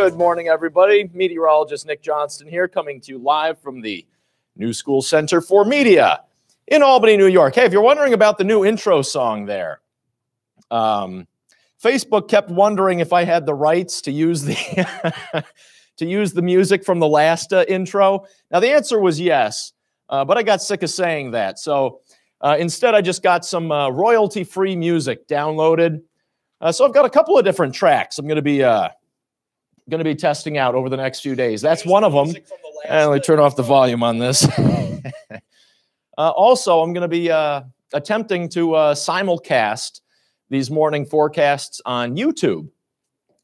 Good morning, everybody. Meteorologist Nick Johnston here, coming to you live from the New School Center for Media in Albany, New York. Hey, if you're wondering about the new intro song there, Facebook kept wondering if I had the rights to use the to use the music from the last intro. Now, the answer was yes, but I got sick of saying that. So instead, I just got some royalty-free music downloaded. So I've got a couple of different tracks I'm going to be testing out over the next few days. That's one of them. And let me turn off the volume on this. Also, I'm going to be attempting to simulcast these morning forecasts on YouTube.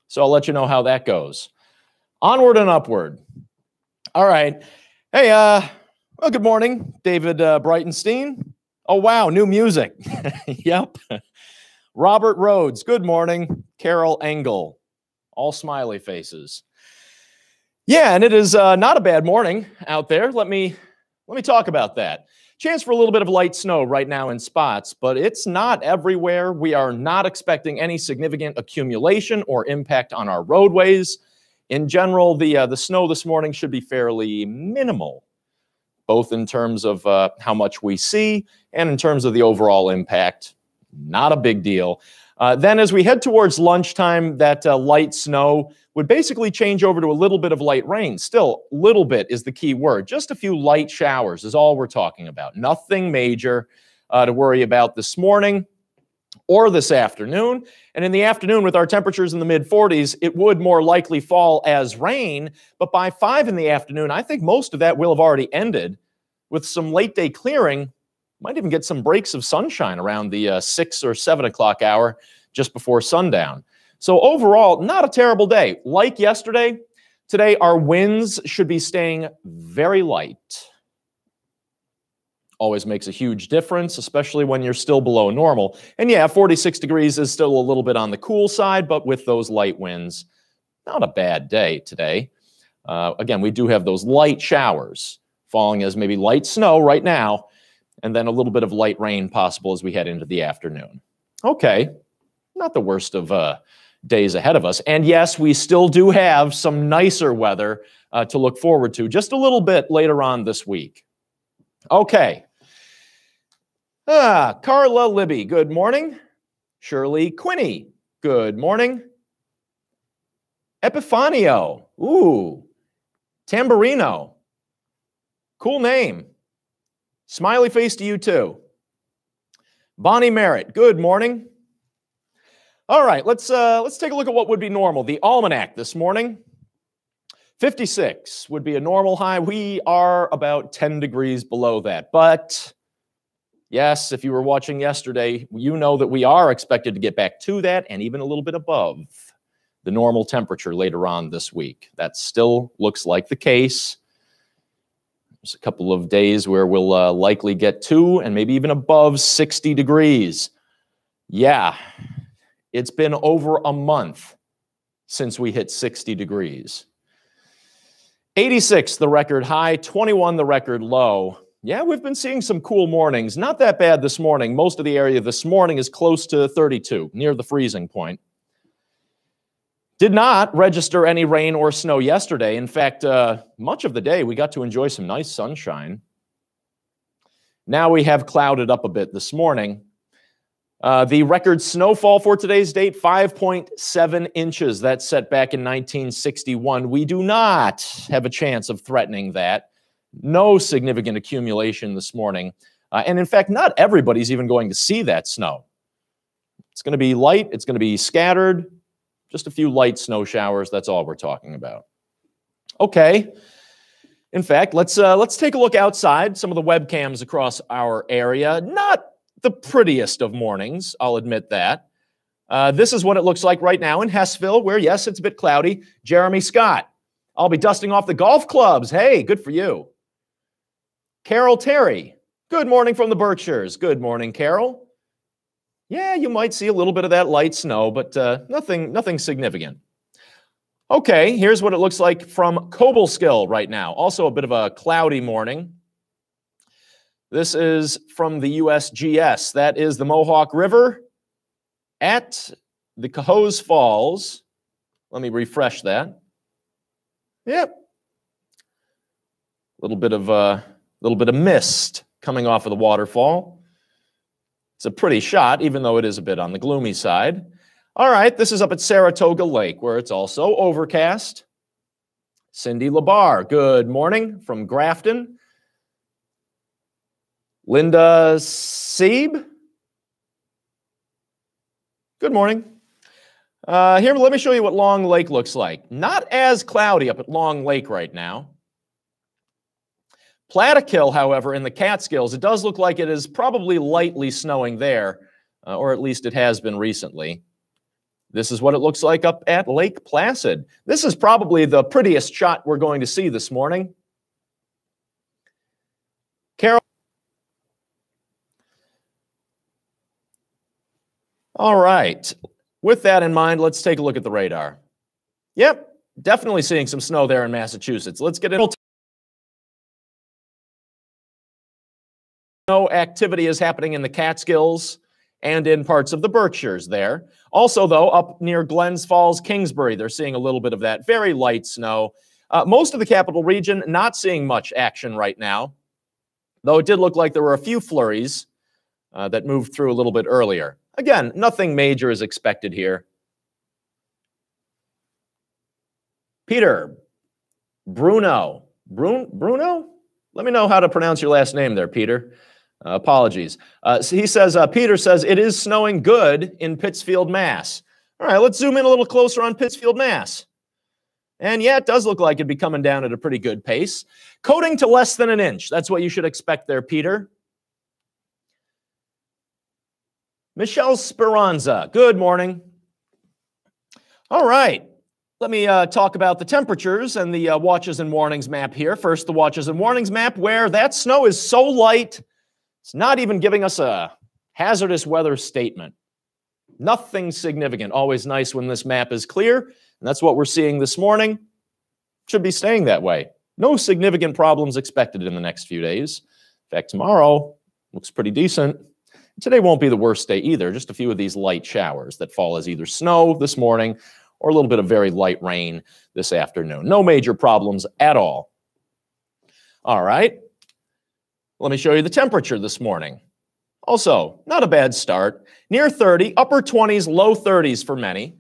So I'll let you know how that goes. Onward and upward. All right. Hey, well, good morning, David Breitenstein. Oh, wow, new music. Yep. Robert Rhodes, good morning. Carol Engel, all smiley faces. Yeah, and it is not a bad morning out there. Let me talk about that. Chance for a little bit of light snow right now in spots, but it's not everywhere. We are not expecting any significant accumulation or impact on our roadways. In general, the snow this morning should be fairly minimal, both in terms of how much we see and in terms of the overall impact. Not a big deal. Then as we head towards lunchtime, that light snow would basically change over to a little bit of light rain. Still, little bit is the key word. Just a few light showers is all we're talking about. Nothing major to worry about this morning or this afternoon. And in the afternoon, with our temperatures in the mid-40s, it would more likely fall as rain. But by 5 in the afternoon, I think most of that will have already ended. With some late day clearing, might even get some breaks of sunshine around the 6 or 7 o'clock hour just before sundown. So overall, not a terrible day. Like yesterday, today our winds should be staying very light. Always makes a huge difference, especially when you're still below normal. And yeah, 46 degrees is still a little bit on the cool side, but with those light winds, not a bad day today. Again, we do have those light showers falling as maybe light snow right now, and then a little bit of light rain possible as we head into the afternoon. Okay, not the worst of days ahead of us. And yes, we still do have some nicer weather to look forward to just a little bit later on this week. Okay. Carla Libby, good morning. Shirley Quinney, good morning. Epifanio, ooh. Tamburino, cool name. Smiley face to you too. Bonnie Merritt, good morning. All right, let's take a look at what would be normal. The almanac this morning, 56 would be a normal high. We are about 10 degrees below that. But yes, if you were watching yesterday, you know that we are expected to get back to that and even a little bit above the normal temperature later on this week. That still looks like the case. There's a couple of days where we'll likely get to and maybe even above 60 degrees. Yeah, it's been over a month since we hit 60 degrees. 86, the record high, 21, the record low. Yeah, we've been seeing some cool mornings. Not that bad this morning. Most of the area this morning is close to 32, near the freezing point. Did not register any rain or snow yesterday. In fact, much of the day, we got to enjoy some nice sunshine. Now we have clouded up a bit this morning. The record snowfall for today's date, 5.7 inches. That's set back in 1961. We do not have a chance of threatening that. No significant accumulation this morning. And in fact, not everybody's even going to see that snow. It's going to be light. It's going to be scattered. Just a few light snow showers. That's all we're talking about. Okay. In fact, let's take a look outside. Some of the webcams across our area. Not the prettiest of mornings, I'll admit that. This is what it looks like right now in Hessville, where, yes, it's a bit cloudy. Jeremy Scott, I'll be dusting off the golf clubs. Hey, good for you. Carol Terry, good morning from the Berkshires. Good morning, Carol. Yeah, you might see a little bit of that light snow, but nothing significant. Okay, here's what it looks like from Cobleskill right now. Also a bit of a cloudy morning. This is from the USGS. That is the Mohawk River at the Cohoes Falls. Let me refresh that. Yep. A little bit of mist coming off of the waterfall. It's a pretty shot, even though it is a bit on the gloomy side. All right, this is up at Saratoga Lake, where it's also overcast. Cindy Labar, good morning from Grafton. Linda Sieb, good morning. Here, let me show you what Long Lake looks like. Not as cloudy up at Long Lake right now. Plattekill, however, in the Catskills, it does look like it is probably lightly snowing there, or at least it has been recently. This is what it looks like up at Lake Placid. This is probably the prettiest shot we're going to see this morning. Carol. All right. With that in mind, let's take a look at the radar. Yep, definitely seeing some snow there in Massachusetts. Let's get into snow activity is happening in the Catskills and in parts of the Berkshires there. Also, though, up near Glens Falls, Kingsbury, they're seeing a little bit of that very light snow. Most of the capital region not seeing much action right now, though it did look like there were a few flurries that moved through a little bit earlier. Again, nothing major is expected here. Peter Bruno. Bruno? Let me know how to pronounce your last name there, Peter. Apologies. He says, Peter says, it is snowing good in Pittsfield, Mass. All right, let's zoom in a little closer on Pittsfield, Mass. And yeah, it does look like it'd be coming down at a pretty good pace. Coating to less than an inch. That's what you should expect there, Peter. Michelle Speranza, good morning. All right, let me talk about the temperatures and the watches and warnings map here. First, the watches and warnings map, where that snow is so light, it's not even giving us a hazardous weather statement. Nothing significant. Always nice when this map is clear, and that's what we're seeing this morning. Should be staying that way. No significant problems expected in the next few days. In fact, tomorrow looks pretty decent. Today won't be the worst day either, just a few of these light showers that fall as either snow this morning or a little bit of very light rain this afternoon. No major problems at all. All right, let me show you the temperature this morning. Also, not a bad start. Near 30, upper 20s, low 30s for many.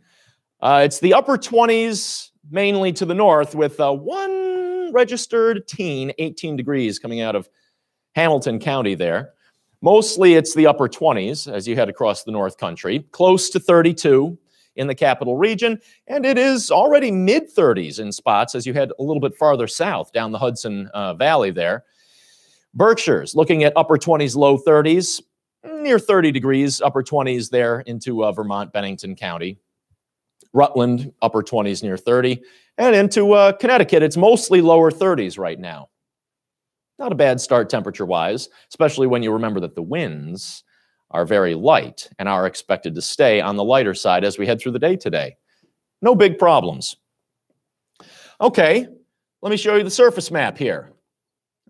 It's the upper 20s mainly to the north with one registered teen, 18 degrees coming out of Hamilton County there. Mostly it's the upper 20s as you head across the North Country, close to 32 in the capital region, and it is already mid-30s in spots as you head a little bit farther south down the Hudson Valley there. Berkshires, looking at upper 20s, low 30s, near 30 degrees, upper 20s there into Vermont, Bennington County. Rutland, upper 20s, near 30, and into Connecticut, it's mostly lower 30s right now. Not a bad start temperature-wise, especially when you remember that the winds are very light and are expected to stay on the lighter side as we head through the day today. No big problems. Okay, let me show you the surface map here.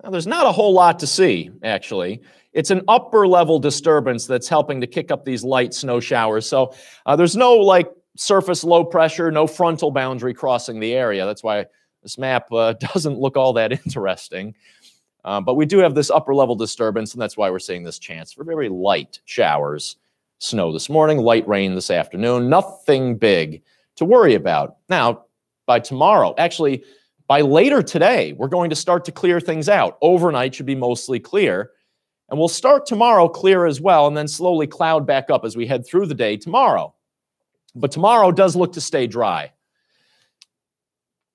Now, there's not a whole lot to see, actually. It's an upper-level disturbance that's helping to kick up these light snow showers. So there's no, surface low pressure, no frontal boundary crossing the area. That's why this map doesn't look all that interesting. But we do have this upper-level disturbance, and that's why we're seeing this chance for very light showers. Snow this morning, light rain this afternoon. Nothing big to worry about. Now, by tomorrow, actually, by later today, we're going to start to clear things out. Overnight should be mostly clear. And we'll start tomorrow clear as well, and then slowly cloud back up as we head through the day tomorrow. But tomorrow does look to stay dry.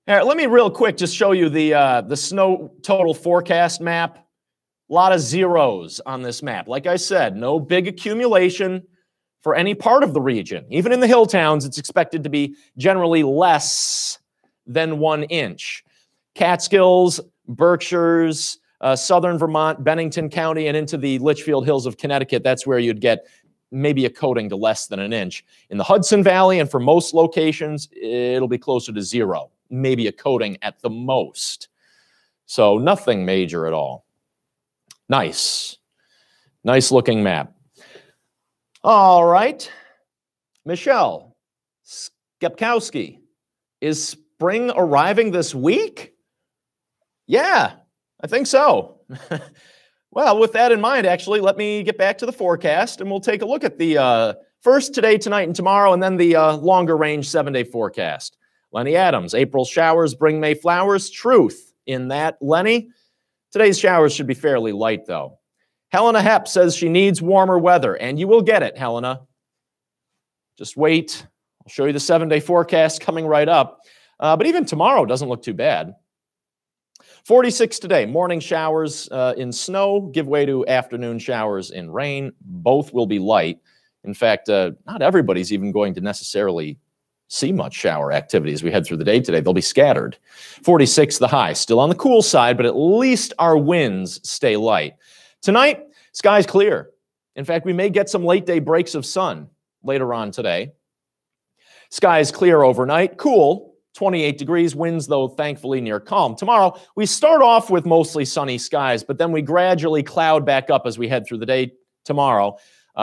All right, let me real quick just show you the snow total forecast map. A lot of zeros on this map. Like I said, no big accumulation for any part of the region. Even in the hill towns, it's expected to be generally less than 1 inch. Catskills, Berkshires, southern Vermont, Bennington County, and into the Litchfield Hills of Connecticut, that's where you'd get maybe a coating to less than 1 inch. In the Hudson Valley and for most locations, it'll be closer to 0. Maybe a coating at the most. So nothing major at all. Nice. Nice looking map. All right. Michelle Skepkowski is spring arriving this week? Yeah, I think so. Well, with that in mind, actually, let me get back to the forecast, and we'll take a look at the first today, tonight, and tomorrow, and then the longer range 7-day forecast. Lenny Adams, April showers bring May flowers. Truth in that, Lenny. Today's showers should be fairly light, though. Helena Hepp says she needs warmer weather, and you will get it, Helena. Just wait. I'll show you the 7-day forecast coming right up. But even tomorrow doesn't look too bad. 46 today, morning showers in snow give way to afternoon showers in rain. Both will be light. In fact, not everybody's even going to necessarily see much shower activity as we head through the day today. They'll be scattered. 46 the high, still on the cool side, but at least our winds stay light. Tonight, sky's clear. In fact, we may get some late day breaks of sun later on today. Skies clear overnight, cool. 28 degrees, winds, though, thankfully near calm. Tomorrow, we start off with mostly sunny skies, but then we gradually cloud back up as we head through the day tomorrow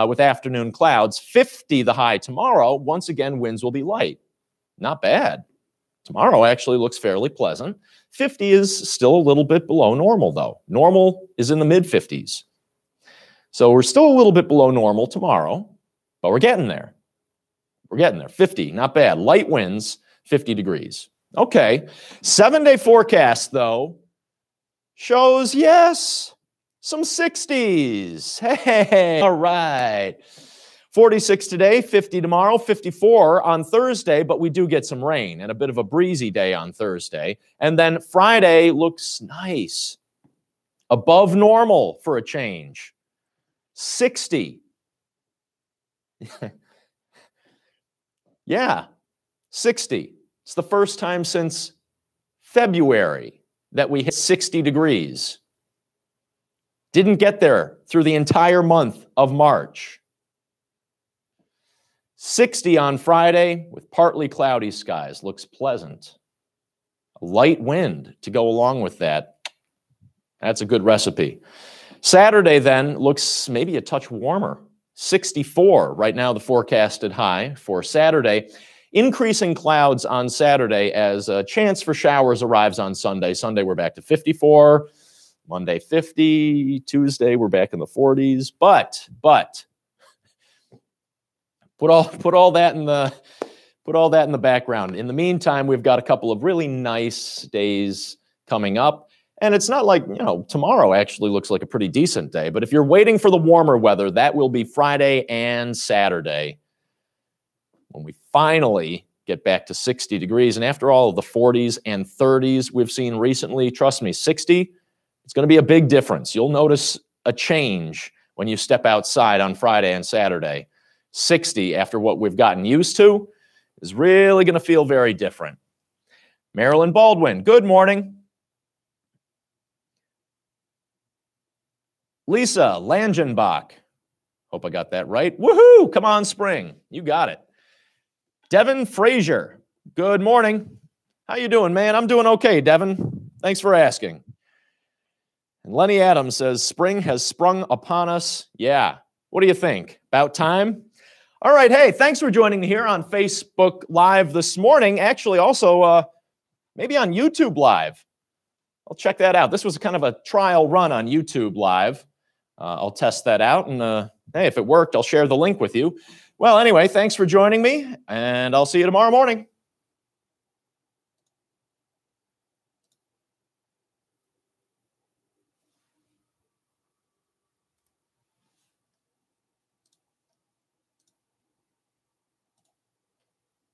with afternoon clouds. 50 the high tomorrow. Once again, winds will be light. Not bad. Tomorrow actually looks fairly pleasant. 50 is still a little bit below normal, though. Normal is in the mid-50s. So we're still a little bit below normal tomorrow, but we're getting there. We're getting there. 50, not bad. Light winds. 50 degrees. Okay. 7-day forecast, though, shows, yes, some 60s. Hey, all right. 46 today, 50 tomorrow, 54 on Thursday, but we do get some rain and a bit of a breezy day on Thursday. And then Friday looks nice. Above normal for a change. 60. Yeah. 60. It's the first time since February that we hit 60 degrees. Didn't get there through the entire month of March. 60 on Friday with partly cloudy skies. Looks pleasant. A light wind to go along with that. That's a good recipe. Saturday then looks maybe a touch warmer. 64 right now, the forecasted high for Saturday. Increasing clouds on Saturday as a chance for showers arrives on Sunday. Sunday, we're back to 54. Monday, 50. Tuesday, we're back in the 40s. But put all that in the background. In the meantime, we've got a couple of really nice days coming up. And it's not like, tomorrow actually looks like a pretty decent day. But if you're waiting for the warmer weather, that will be Friday and Saturday, when we finally get back to 60 degrees. And after all of the 40s and 30s we've seen recently, trust me, 60, it's going to be a big difference. You'll notice a change when you step outside on Friday and Saturday. 60, after what we've gotten used to, is really going to feel very different. Marilyn Baldwin, good morning. Lisa Langenbach, hope I got that right. Woohoo! Come on, spring. You got it. Devin Frazier, good morning. How you doing, man? I'm doing okay, Devin. Thanks for asking. And Lenny Adams says, spring has sprung upon us. Yeah. What do you think? About time? All right. Hey, thanks for joining me here on Facebook Live this morning. Actually, also maybe on YouTube Live. I'll check that out. This was kind of a trial run on YouTube Live. I'll test that out. And hey, if it worked, I'll share the link with you. Well, anyway, thanks for joining me, and I'll see you tomorrow morning.